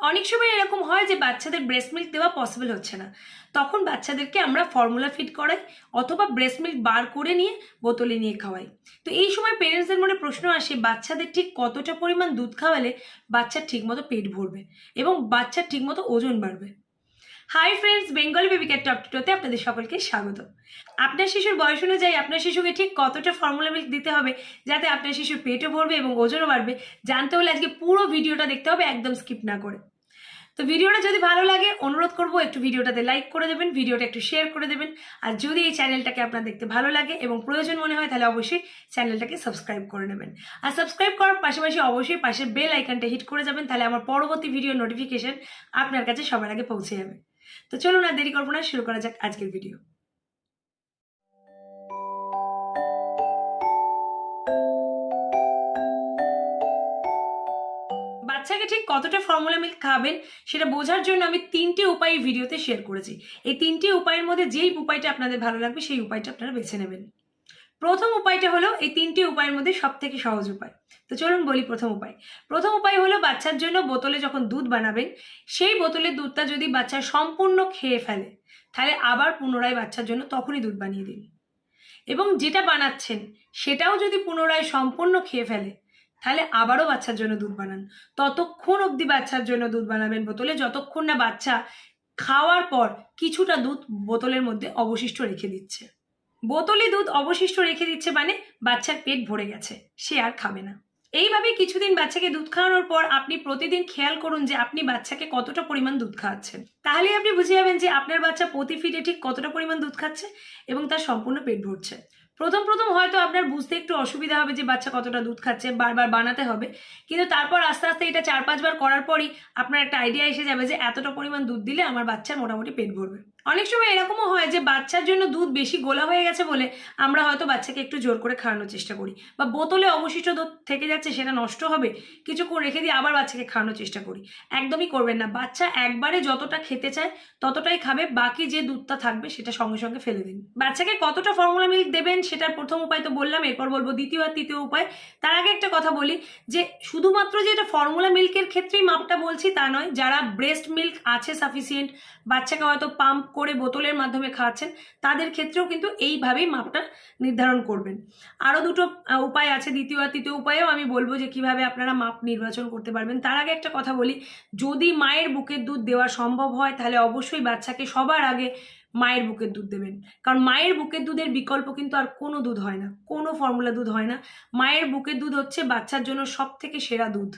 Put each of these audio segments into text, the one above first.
অনেক সময় এরকম হয় যে বাচ্চাদের ব্রেস্ট মিল্ক দেওয়া পসিবল হচ্ছে না, তখন বাচ্চাদেরকে আমরা ফর্মুলা ফিড করাই অথবা ব্রেস্ট মিল্ক বার করে নিয়ে বোতলে নিয়ে খাওয়াই। তো এই সময় পেরেন্টসদের মনে প্রশ্ন আসে, বাচ্চাদের ঠিক কতটা পরিমাণ দুধ খাওয়ালে বাচ্চার ঠিকমতো পেট ভরবে এবং বাচ্চার ঠিকমতো ওজন বাড়বে। Hi friends, Bengali baby care top টুতে আপনাদের সকলকে স্বাগত। আপনার শিশুর বয়স অনুযায়ী আপনার শিশুকে ঠিক কতটা ফর্মুলা মিল্ক দিতে হবে যাতে আপনার শিশুর পেটও ভরবে এবং ওজনও বাড়বে, জানতে হলে আজকে পুরো ভিডিওটা দেখতে হবে, একদম স্কিপ না করে। তো ভিডিওটা যদি ভালো লাগে অনুরোধ করবো একটু ভিডিওটাতে লাইক করে দেবেন, ভিডিওটা একটু শেয়ার করে দেবেন। আর যদি এই চ্যানেলটাকে আপনার দেখতে ভালো লাগে এবং প্রয়োজন মনে হয় তাহলে অবশ্যই চ্যানেলটাকে সাবস্ক্রাইব করে নেবেন। আর সাবস্ক্রাইব করার পাশাপাশি অবশ্যই পাশের বেল আইকনটা হিট করে যাবেন, তাহলে আমার পরবর্তী ভিডিও নোটিফিকেশন আপনার কাছে সবার আগে পৌঁছে যাবে। তো চলুন আর দেরি করবো না, শুরু করা যাক আজকের ভিডিও। বাচ্চাকে ঠিক কতটা ফর্মুলা মিল্ক খাবেন সেটা বোঝার জন্য আমি 3টে উপায় ভিডিওতে শেয়ার করেছি। এই 3টে উপায়ের মধ্যে যেই উপায়টা আপনাদের ভালো লাগবে সেই উপায়টা আপনারা বেছে নেবেন। প্রথম উপায়টা হলো এই 3টে উপায়ের মধ্যে সব থেকে সহজ উপায়। তো চলুন বলি প্রথম উপায় হলো বাচ্চার জন্য বোতলে যখন দুধ বানাবেন, সেই বোতলের দুধটা যদি বাচ্চা সম্পূর্ণ খেয়ে ফেলে তাহলে আবার পুনরায় বাচ্চার জন্য তখনই দুধ বানিয়ে দিন। এবং যেটা বানাচ্ছেন সেটাও যদি পুনরায় সম্পূর্ণ খেয়ে ফেলে তাহলে আবারও বাচ্চার জন্য দুধ বানান। ততক্ষণ অবধি বাচ্চার জন্য দুধ বানাবেন বোতলে যতক্ষণ না বাচ্চা খাওয়ার পর কিছুটা দুধ বোতলের মধ্যে অবশিষ্ট রেখে দিচ্ছে। বোতলে দুধ অবশিষ্ট রেখে দিচ্ছে মানে বাচ্চার পেট ভরে গেছে, সে আর খাবে না। এইভাবে কিছুদিন বাচ্চাকে দুধ খাওয়ানোর পর আপনি প্রতিদিন খেয়াল করুন যে আপনি বাচ্চাকে কতটা পরিমাণ দুধ খাওয়াচ্ছেন। তাহলে আপনি বুঝে যাবেন যে আপনার বাচ্চা প্রতি ফিডে ঠিক কতটা পরিমাণ দুধ খাচ্ছে এবং তার সম্পূর্ণ পেট ভরছে। প্রথম হয়তো আপনার বুঝতে একটু অসুবিধা হবে যে বাচ্চা কতটা দুধ খাচ্ছে, বারবার বানাতে হবে, কিন্তু তারপর আস্তে আস্তে এটা 4-5 বার করার পরই আপনার একটা আইডিয়া এসে যাবে যে এতটা পরিমাণ দুধ দিলে আমার বাচ্চার মোটামুটি পেট ভরবে। অনেক সময় এরকমও হয় যে বাচ্চার জন্য দুধ বেশি গোলা হয়ে গেছে বলে আমরা হয়তো বাচ্চাকে একটু জোর করে খাওয়ানোর চেষ্টা করি, বা বোতলে অবশিষ্ট দুধ থেকে যাচ্ছে সেটা নষ্ট হবে কিছুক্ষণ রেখে দিয়ে আবার বাচ্চাকে খাওয়ানোর চেষ্টা করি। একদমই করবেন না। বাচ্চা একবারে যতটা খেতে চায় ততটাই খাবে, বাকি যে দুধটা থাকবে সেটা সঙ্গে সঙ্গে ফেলে দিন। বাচ্চাকে কতটা ফর্মুলা মিল্ক দেবেন সেটার প্রথম উপায় তো বললাম, এরপর বলবো দ্বিতীয় আর তৃতীয় উপায়। তার আগে একটা কথা বলি যে শুধুমাত্র যে এটা ফর্মুলা মিল্কের ক্ষেত্রেই মাপটা বলছি তা নয়, যারা ব্রেস্ট মিল্ক আছে সাফিসিয়েন্ট, বাচ্চাকে হয়তো পাম্প করে বোতলের মাধ্যমে খাওয়াচ্ছেন, তাদের ক্ষেত্রেও কিন্তু এইভাবেই মাপটা নির্ধারণ করবেন। আরও দুটো উপায় আছে, দ্বিতীয় আর তৃতীয় উপায়েও আমি বলবো যে কিভাবে আপনারা মাপ নির্বাচন করতে পারবেন। তার আগে একটা কথা বলি, যদি মায়ের বুকের দুধ দেওয়া সম্ভব হয় তাহলে অবশ্যই বাচ্চাকে সবার আগে মায়ের বুকের দুধ দেবেন, কারণ মায়ের বুকের দুধের বিকল্প কিন্তু আর কোনো দুধ হয় না, কোনো ফর্মুলা দুধ হয় না। মায়ের বুকের দুধ হচ্ছে বাচ্চার জন্য সব থেকে সেরা দুধ।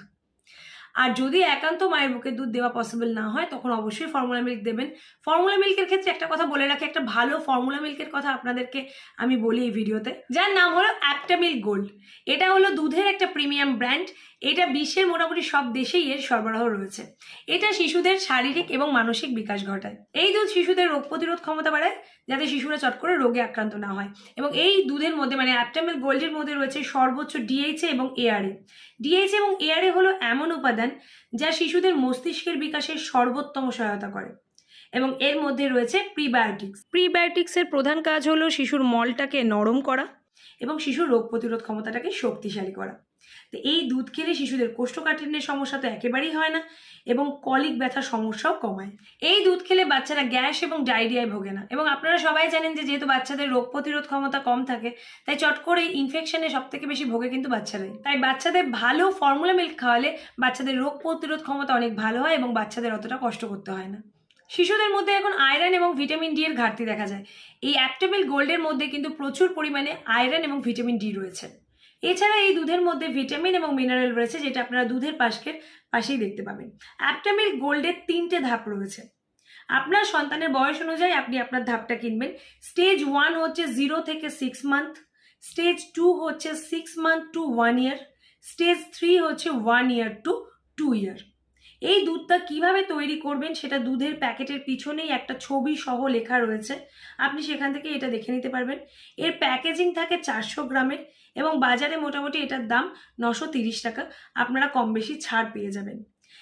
আর যদি একান্ত মায়ের বুকের দুধ দেওয়া পসিবল না হয় তখন অবশ্যই ফর্মুলা মিল্ক দেবেন। ফর্মুলা মিল্কের ক্ষেত্রে একটা কথা বলে রাখি, একটা ভালো ফর্মুলা মিল্কের কথা আপনাদেরকে আমি বলি এই ভিডিওতে, যার নাম হলো অ্যাপটামিল্ক গোল্ড। এটা হলো দুধের একটা প্রিমিয়াম ব্র্যান্ড। এটা বিশ্বের মোটামুটি সব দেশেই এর সরবরাহ রয়েছে। এটা শিশুদের শারীরিক এবং মানসিক বিকাশ ঘটায়। এই দুধ শিশুদের রোগ প্রতিরোধ ক্ষমতা বাড়ায় যাতে শিশুরা চট করে রোগে আক্রান্ত না হয়। এবং এই দুধের মধ্যে মানে অ্যাপটামিল্ক গোল্ডের মধ্যে রয়েছে সর্বোচ্চ ডিএইচএ এবং এআরএ। ডিএইচএ এবং এআরএ হলো এমন উপাদান যা শিশুদের মস্তিষ্কের বিকাশের সর্বোত্তম সহায়তা করে। এবং এর মধ্যে রয়েছে প্রিবায়োটিক্সের প্রধান কাজ হলো শিশুর মলটাকে নরম করা এবং শিশুর রোগ প্রতিরোধ ক্ষমতাটাকে শক্তিশালী করা। তো এই দুধ খেলে শিশুদের কোষ্ঠকাঠিন্যের সমস্যা তো একেবারেই হয় না এবং কলিক ব্যথার সমস্যাও কমায়। এই দুধ খেলে বাচ্চারা গ্যাস এবং ডায়রিয়ায় ভোগে না। এবং আপনারা সবাই জানেন যে যেহেতু বাচ্চাদের রোগ প্রতিরোধ ক্ষমতা কম থাকে তাই চট করে ইনফেকশনে সব থেকে বেশি ভোগে কিন্তু বাচ্চারাই। তাই বাচ্চাদের ভালো ফর্মুলা মিল্ক খাওয়ালে বাচ্চাদের রোগ প্রতিরোধ ক্ষমতা অনেক ভালো হয় এবং বাচ্চাদের অতটা কষ্ট করতে হয় না। শিশুদের মধ্যে এখন আয়রন এবং ভিটামিন ডি এর ঘাটতি দেখা যায়। এই অ্যাপটামিল্ক গোল্ডের মধ্যে কিন্তু প্রচুর পরিমাণে আয়রন এবং ভিটামিন ডি রয়েছে। এছাড়া এই দুধের মধ্যে ভিটামিন এবং মিনারেল রয়েছে যেটা আপনারা দুধের পাশেই দেখতে পাবেন। অ্যাপটামিল্ক গোল্ডের 3টে ধাপ রয়েছে। আপনার সন্তানের বয়স অনুযায়ী আপনি আপনার ধাপটা কিনবেন। স্টেজ 1 হচ্ছে 0 থেকে 6 মান্থ, স্টেজ 2 হচ্ছে 6 মান্থ টু 1 ইয়ার, স্টেজ 3 হচ্ছে 1 ইয়ার টু 2 ইয়ার। এই দুধটা কিভাবে তৈরি করবেন সেটা দুধের প্যাকেটের পিছনেই একটা ছবি সহ লেখা রয়েছে, আপনি সেখান থেকে এটা দেখে নিতে পারবেন। এর প্যাকেজিং থাকে 400 গ্রামের এবং বাজারে মোটামুটি এটার দাম 930 টাকা। আপনারা কম বেশি ছাড় পেয়ে যাবেন।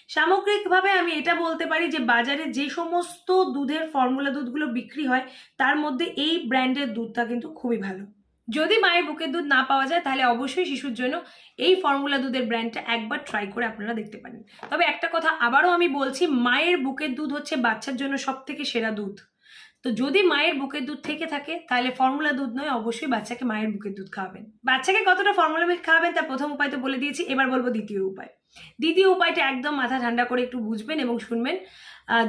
সামগ্রিকভাবে আমি এটা বলতে পারি যে বাজারে যে সমস্ত দুধের ফর্মুলা দুধগুলো বিক্রি হয় তার মধ্যে এই ব্র্যান্ডের দুধটা কিন্তু খুবই ভালো। যদি মায়ের বুকের দুধ না পাওয়া যায় তাহলে অবশ্যই শিশুর জন্য এই ফর্মুলা দুধের ব্র্যান্ডটা একবার ট্রাই করে আপনারা দেখতে পারেন। তবে একটা কথা আবারও আমি বলছি, মায়ের বুকের দুধ হচ্ছে বাচ্চার জন্য সবথেকে সেরা দুধ। তো যদি মায়ের বুকের দুধ থেকে থাকে তাহলে ফর্মুলা দুধ নয়, অবশ্যই বাচ্চাকে মায়ের বুকের দুধ খাওয়াবেন। বাচ্চাকে কতটা ফর্মুলা মিল্ক খাওয়াবেন তার প্রথম উপায় তো বলে দিয়েছি, এবার বলবো দ্বিতীয় উপায়। দ্বিতীয় উপায়টা একদম মাথা ঠান্ডা করে একটু বুঝবেন এবং শুনবেন।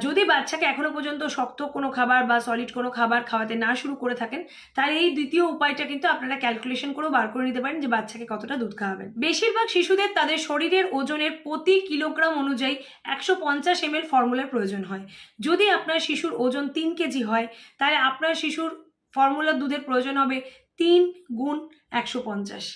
যদি বাচ্চাকে এখনো পর্যন্ত শক্ত কোনো খাবার বা সলিড কোনো খাবার খাওয়াতে না শুরু করে থাকেন, তাহলে এই দ্বিতীয় উপায়টা কিন্তু আপনারা ক্যালকুলেশন করেও বার করে নিতে পারেন যে বাচ্চাকে কতটা দুধ খাওয়াবেন। বেশিরভাগ শিশুদের তাদের শরীরের ওজনের প্রতি কিলোগ্রাম অনুযায়ী 150 ml ফর্মুলার প্রয়োজন হয়। যদি আপনার শিশুর ওজন 3 কেজি হয় তাহলে আপনার শিশুর ফর্মুলার দুধের প্রয়োজন হবে 3 গুণ 150,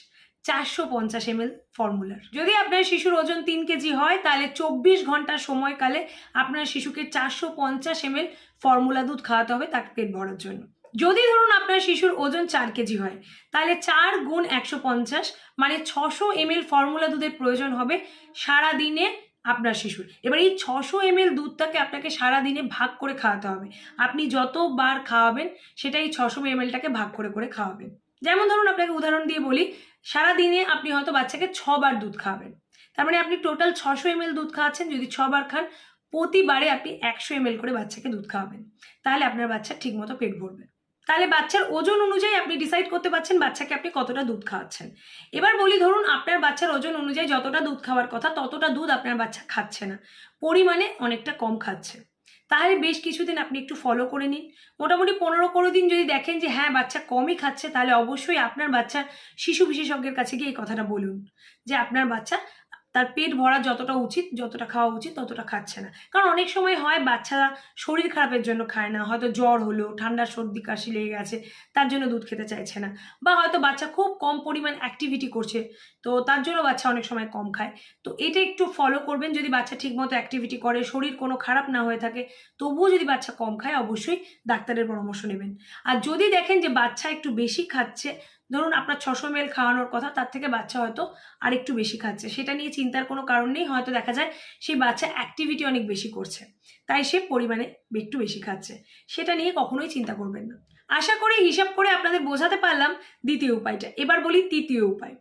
450 ml ফর্মুলার। যদি আপনার শিশুর ওজন 3 কেজি হয় তাহলে 24 ঘন্টা সময়কালে আপনার শিশুকে 450 ml ফর্মুলা দুধ খাওয়াতে হবে তার পেট ভরার জন্য। যদি ধরুন আপনার শিশুর ওজন 4 কেজি হয় তাহলে 4 গুণ 150 মানে 600 ml ফর্মুলা দুধের প্রয়োজন হবে সারাদিনে আপনার শিশুর। এবার এই 600 ml দুধটাকে আপনাকে সারাদিনে ভাগ করে খাওয়াতে হবে। আপনি যতবার খাওয়াবেন সেটা এই 600 mlটাকে ভাগ করে করে খাওয়াবেন। যেমন ধরুন আপনাকে উদাহরণ দিয়ে বলি, সারাদিনে আপনি হয়তো বাচ্চাকে 6 বার দুধ খাওয়াবেন, তার মানে আপনি টোটাল 600 ml দুধ খাওয়াচ্ছেন। যদি 6 বার খান, প্রতিবারে আপনি 100 ml করে বাচ্চাকে দুধ খাওয়াবেন, তাহলে আপনার বাচ্চার ঠিকমতো পেট ভরবে। তাহলে বাচ্চার ওজন অনুযায়ী আপনি ডিসাইড করতে পারছেন বাচ্চাকে আপনি কতটা দুধ খাওয়াচ্ছেন। এবার বলি, ধরুন আপনার বাচ্চার ওজন অনুযায়ী যতটা দুধ খাওয়ার কথা ততটা দুধ আপনার বাচ্চা খাচ্ছে না, পরিমাণে অনেকটা কম খাচ্ছে, তাহলে বেশ কিছুদিন আপনি একটু ফলো করে নিন। মোটামুটি 15-20 দিন যদি দেখেন যে হ্যাঁ বাচ্চা কমই খাচ্ছে, তাহলে অবশ্যই আপনার বাচ্চার শিশু বিশেষজ্ঞের কাছে গিয়ে এই কথাটা বলুন যে আপনার বাচ্চা তার পেট ভরা যতটা উচিত, যতটা খাওয়া উচিত ততটা খাচ্ছে না। কারণ অনেক সময় হয় বাচ্চারা শরীর খারাপের জন্য খায় না, হয়তো জ্বর হলো, ঠান্ডা সর্দি কাশি লেগে গেছে, তার জন্য দুধ খেতে চাইছে না, বা হয়তো বাচ্চা খুব কম পরিমাণ অ্যাক্টিভিটি করছে, তো তার জন্য বাচ্চা অনেক সময় কম খায়। তো এটা একটু ফলো করবেন। যদি বাচ্চা ঠিকমতো অ্যাক্টিভিটি করে, শরীর কোনো খারাপ না হয়ে থাকে, তবুও যদি বাচ্চা কম খায়, অবশ্যই ডাক্তারের পরামর্শ নেবেন। আর যদি দেখেন যে বাচ্চা একটু বেশি খাচ্ছে, ধরুন আপনার 600 ml খাওয়ানোর কথা, তার থেকে বাচ্চা হয়তো আর একটু বেশি খাচ্ছে, সেটা নিয়ে চিন্তার কোনো কারণ নেই। হয়তো দেখা যায় সেই বাচ্চা অ্যাক্টিভিটি অনেক বেশি করছে, তাই সে পরিমাণে একটু বেশি খাচ্ছে, সেটা নিয়ে কখনোই চিন্তা করবেন না। আশা করি হিসাব করে আপনাদের বোঝাতে পারলাম দ্বিতীয় উপায়টা। এবার বলি তৃতীয় উপায়।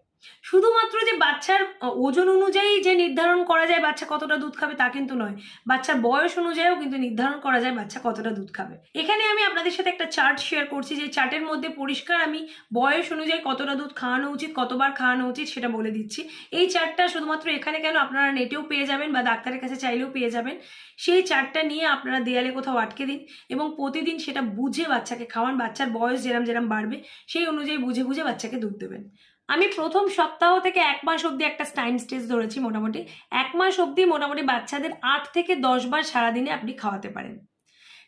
শুধুমাত্র যে বাচ্চার ওজন অনুযায়ী যে নির্ধারণ করা যায় বাচ্চা কতটা দুধ খাবে তা কিন্তু নয়, বাচ্চার বয়স অনুযায়ীও কিন্তু নির্ধারণ করা যায় বাচ্চা কতটা দুধ খাবে। এখানে আমি আপনাদের সাথে একটা চার্ট শেয়ার করছি, যে চার্টের মধ্যে পরিষ্কার আমি বয়স অনুযায়ী কতটা দুধ খাওয়ানো উচিত, কতবার খাওয়ানো উচিত সেটা বলে দিচ্ছি। এই চার্টটা শুধুমাত্র এখানে কেন, আপনারা নেটেও পেয়ে যাবেন বা ডাক্তারের কাছে চাইলেও পেয়ে যাবেন। সেই চার্টটা নিয়ে আপনারা দেয়ালে কোথাও আটকে দিন এবং প্রতিদিন সেটা বুঝে বাচ্চাকে খাওয়ান। বাচ্চার বয়স যেরম যেরম বাড়বে সেই অনুযায়ী বুঝে বুঝে বাচ্চাকে দুধ দেবেন। আমি প্রথম সপ্তাহ থেকে 1 মাস অবধি একটা টাইম স্টেজ ধরেছি। মোটামুটি 1 মাস অবধি মোটামুটি বাচ্চাদের 8 থেকে 10 বার সারাদিনে আপনি খাওয়াতে পারেন।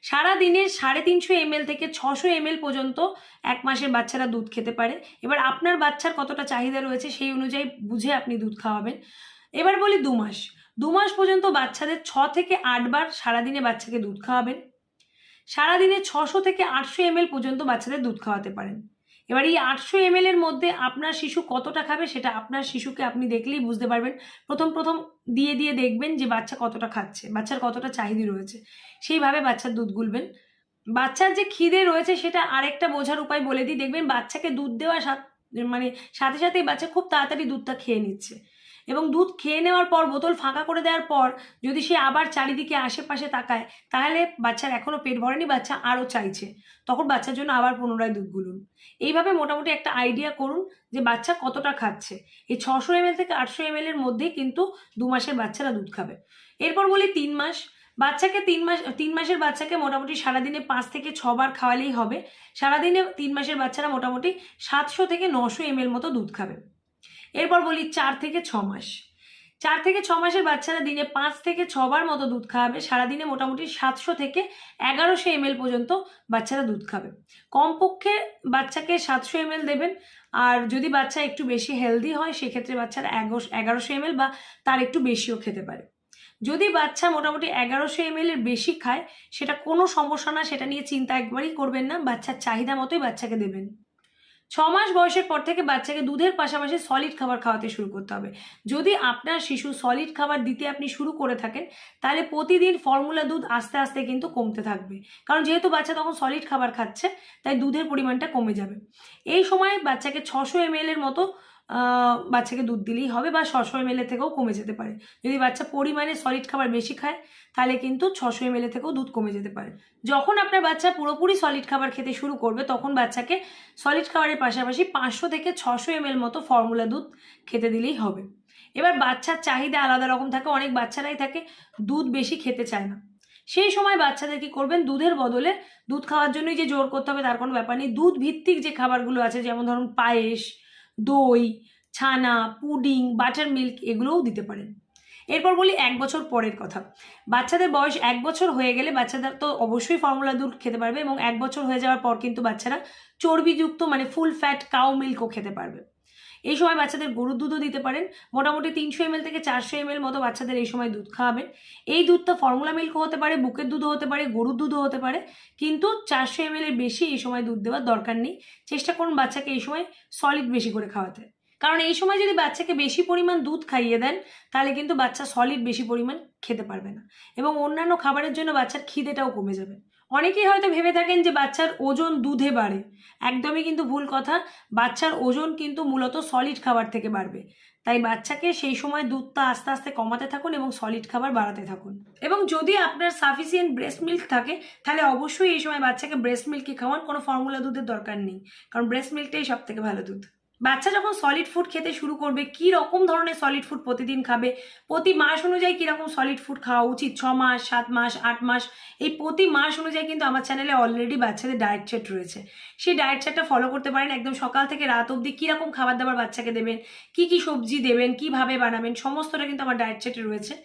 সারাদিনে 350 ml থেকে 600 ml পর্যন্ত 1 মাসের বাচ্চারা দুধ খেতে পারে। এবার আপনার বাচ্চার কতটা চাহিদা রয়েছে সেই অনুযায়ী বুঝে আপনি দুধ খাওয়াবেন। এবার বলি 2 মাস। 2 মাস পর্যন্ত বাচ্চাদের 6 থেকে 8 বার সারাদিনে বাচ্চাকে দুধ খাওয়াবেন। সারাদিনে 600 থেকে 800 ml পর্যন্ত বাচ্চাদের দুধ খাওয়াতে পারেন। এবার এই 800 ml এর মধ্যে আপনার শিশু কতটা খাবে সেটা আপনার শিশুকে আপনি দেখলেই বুঝতে পারবেন। প্রথম দিয়ে দিয়ে দেখবেন যে বাচ্চা কতটা খাচ্ছে, বাচ্চার কতটা চাহিদা রয়েছে, সেইভাবে বাচ্চার দুধ গুলবেন। বাচ্চার যে খিদে রয়েছে সেটা আরেকটা বোঝার উপায় বলে দিই। দেখবেন বাচ্চাকে দুধ দেওয়ার সাথে সাথেই বাচ্চা খুব তাড়াতাড়ি দুধটা খেয়ে নিচ্ছে, এবং দুধ খেয়ে নেওয়ার পর বোতল ফাঁকা করে দেওয়ার পর যদি সে আবার চারিদিকে আশেপাশে তাকায়, তাহলে বাচ্চার এখনও পেট ভরেনি, বাচ্চা আরও চাইছে, তখন বাচ্চার জন্য আবার পুনরায় দুধ গুলুন। এইভাবে মোটামুটি একটা আইডিয়া করুন যে বাচ্চা কতটা খাচ্ছে। এই 600 ml থেকে 800 ml এর মধ্যেই কিন্তু 2 মাসের বাচ্চারা দুধ খাবে। এরপর বলি 3 মাস। বাচ্চাকে 3 মাসের বাচ্চাকে মোটামুটি সারাদিনে 5 থেকে 6 বার খাওয়ালেই হবে। সারাদিনে 3 মাসের বাচ্চারা মোটামুটি 700 থেকে 900 ml মতো দুধ খাবে। এরপর বলি 4 থেকে 6 মাস। 4 থেকে 6 মাসের বাচ্চারা দিনে 5 থেকে 6 বার মতো দুধ খাওয়াবে। সারাদিনে মোটামুটি 700 থেকে 1100 ml পর্যন্ত বাচ্চারা দুধ খাবে। কমপক্ষে বাচ্চাকে 700 ml দেবেন, আর যদি বাচ্চা একটু বেশি হেলদি হয় সেক্ষেত্রে বাচ্চারা 1100 ml বা তার একটু বেশিও খেতে পারে। যদি বাচ্চা মোটামুটি 1100 ml এর বেশি খায় সেটা কোনো সমস্যা না, সেটা নিয়ে চিন্তা একবারই করবেন না, বাচ্চার চাহিদা মতোই বাচ্চাকে দেবেন। 6 মাস বয়সের পর থেকে বাচ্চাকে দুধের পাশাপাশি সলিড খাবার খাওয়াতে শুরু করতে হবে। যদি আপনার শিশু সলিড খাবার দিতে আপনি শুরু করে থাকেন, তাহলে প্রতিদিন ফর্মুলা দুধ আস্তে আস্তে কিন্তু কমতে থাকবে। কারণ যেহেতু বাচ্চা তখন সলিড খাবার খাচ্ছে, তাই দুধের পরিমাণটা কমে যাবে। এই সময় বাচ্চাকে 600 ml এর মতো বাচ্চাকে দুধ দিলেই হবে, বা 600 ml থেকেও কমে যেতে পারে। যদি বাচ্চা পরিমাণে সলিড খাবার বেশি খায়, তাহলে কিন্তু 600 ml থেকেও দুধ কমে যেতে পারে। যখন আপনার বাচ্চা পুরোপুরি সলিড খাবার খেতে শুরু করবে, তখন বাচ্চাকে সলিড খাবারের পাশাপাশি 500 থেকে 600 ml মতো ফর্মুলা দুধ খেতে দিলেই হবে। এবার বাচ্চার চাহিদা আলাদা রকম থাকে, অনেক বাচ্চারাই থাকে দুধ বেশি খেতে চায় না। সেই সময় বাচ্চাদের কি করবেন, দুধের বদলে দুধ খাওয়ার জন্যই যে জোর করতে হবে তার কোনো ব্যাপার নেই। দুধ ভিত্তিক যে খাবারগুলো আছে, যেমন ধরুন পায়েস, দই, ছানা, পুডিং, বাটার মিল্ক, এগুলোও দিতে পারেন। এরপর বলি 1 বছর পরের কথা। বাচ্চাদের বয়স 1 বছর হয়ে গেলে বাচ্চাদের তো অবশ্যই ফর্মুলা দুধ খেতে পারবে, এবং 1 বছর হয়ে যাওয়ার পর কিন্তু বাচ্চারা চর্বিযুক্ত মানে ফুল ফ্যাট কাউ মিল্কও খেতে পারবে। এই সময় বাচ্চাদের গরুর দুধও দিতে পারেন। মোটামুটি 300 ml থেকে 400 ml মতো বাচ্চাদের এই সময় দুধ খাওয়াবেন। এই দুধটা ফর্মুলা মিল্কও হতে পারে, বুকের দুধও হতে পারে, গরুর দুধও হতে পারে, কিন্তু 400 ml এর বেশি এই সময় দুধ দেওয়ার দরকার নেই। চেষ্টা করুন বাচ্চাকে এই সময় সলিড বেশি করে খাওয়াতে। কারণ এই সময় যদি বাচ্চাকে বেশি পরিমাণ দুধ খাইয়ে দেন, তাহলে কিন্তু বাচ্চা সলিড বেশি পরিমাণ খেতে পারবে না, এবং অন্যান্য খাবারের জন্য বাচ্চার খিদেটাও কমে যাবে। অনেকেই হয়তো ভেবে থাকেন যে বাচ্চার ওজন দুধে বাড়ে। একদমই কিন্তু ভুল কথা। বাচ্চার ওজন কিন্তু মূলত সলিড খাবার থেকে বাড়বে। তাই বাচ্চাকে সেই সময় দুধটা আস্তে আস্তে কমাতে থাকুন এবং সলিড খাবার বাড়াতে থাকুন। এবং যদি আপনার সাফিসিয়েন্ট ব্রেস্ট মিল্ক থাকে, তাহলে অবশ্যই এই সময় বাচ্চাকে ব্রেস্ট মিল্কই খাওয়ান, কোনো ফর্মুলা দুধের দরকার নেই। কারণ ব্রেস্ট মিল্কটাই সব থেকে ভালো দুধ। বাচ্চা যখন সলিড ফুড খেতে শুরু করবে, কী রকম ধরনের সলিড ফুড প্রতিদিন খাবে, প্রতি মাস অনুযায়ী কীরকম সলিড ফুড খাওয়া উচিত, 6 মাস, 7 মাস, 8 মাস, এই প্রতি মাস অনুযায়ী কিন্তু আমার চ্যানেলে অলরেডি বাচ্চাদের ডায়েট চার্ট রয়েছে। সেই ডায়েট চার্টটা ফলো করতে পারেন। একদম সকাল থেকে রাত অবধি কীরকম খাবার দাবার বাচ্চাকে দেবেন, কী কী সবজি দেবেন, কীভাবে বানাবেন, সমস্তটা কিন্তু আমার ডায়েট চার্টে রয়েছে।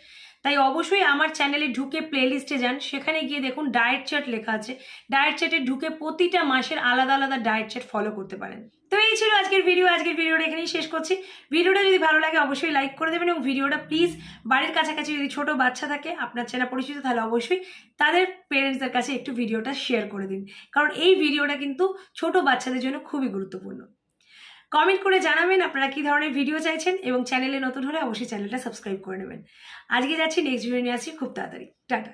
তাই অবশ্যই আমার চ্যানেলে ঢুকে প্লেলিস্টে যান, সেখানে গিয়ে দেখুন ডায়েট চার্ট লেখা আছে। ডায়েট চার্টে ঢুকে প্রতিটা মাসের আলাদা আলাদা ডায়েট চার্ট ফলো করতে পারেন। তো এই ছিল আজকের ভিডিওটা এখানেই শেষ করছি। ভিডিওটা যদি ভালো লাগে অবশ্যই লাইক করে দেবেন, এবং ভিডিওটা প্লিজ বাড়ির কাছাকাছি যদি ছোট বাচ্চা থাকে আপনার চেনা পরিচিত, তাহলে অবশ্যই তাদের পেরেন্টসদের কাছে একটু ভিডিওটা শেয়ার করে দিন। কারণ এই ভিডিওটা কিন্তু ছোট বাচ্চাদের জন্য খুবই গুরুত্বপূর্ণ। কমেন্ট করে জানাবেন আপনারা কী ধরনের ভিডিও চাইছেন, এবং চ্যানেলে নতুন হলে অবশ্যই চ্যানেলটা সাবস্ক্রাইব করে নেবেন। আজকে যাচ্ছি, নেক্সট ভিডিও নিয়ে আসছি খুব তাড়াতাড়ি। টাটা।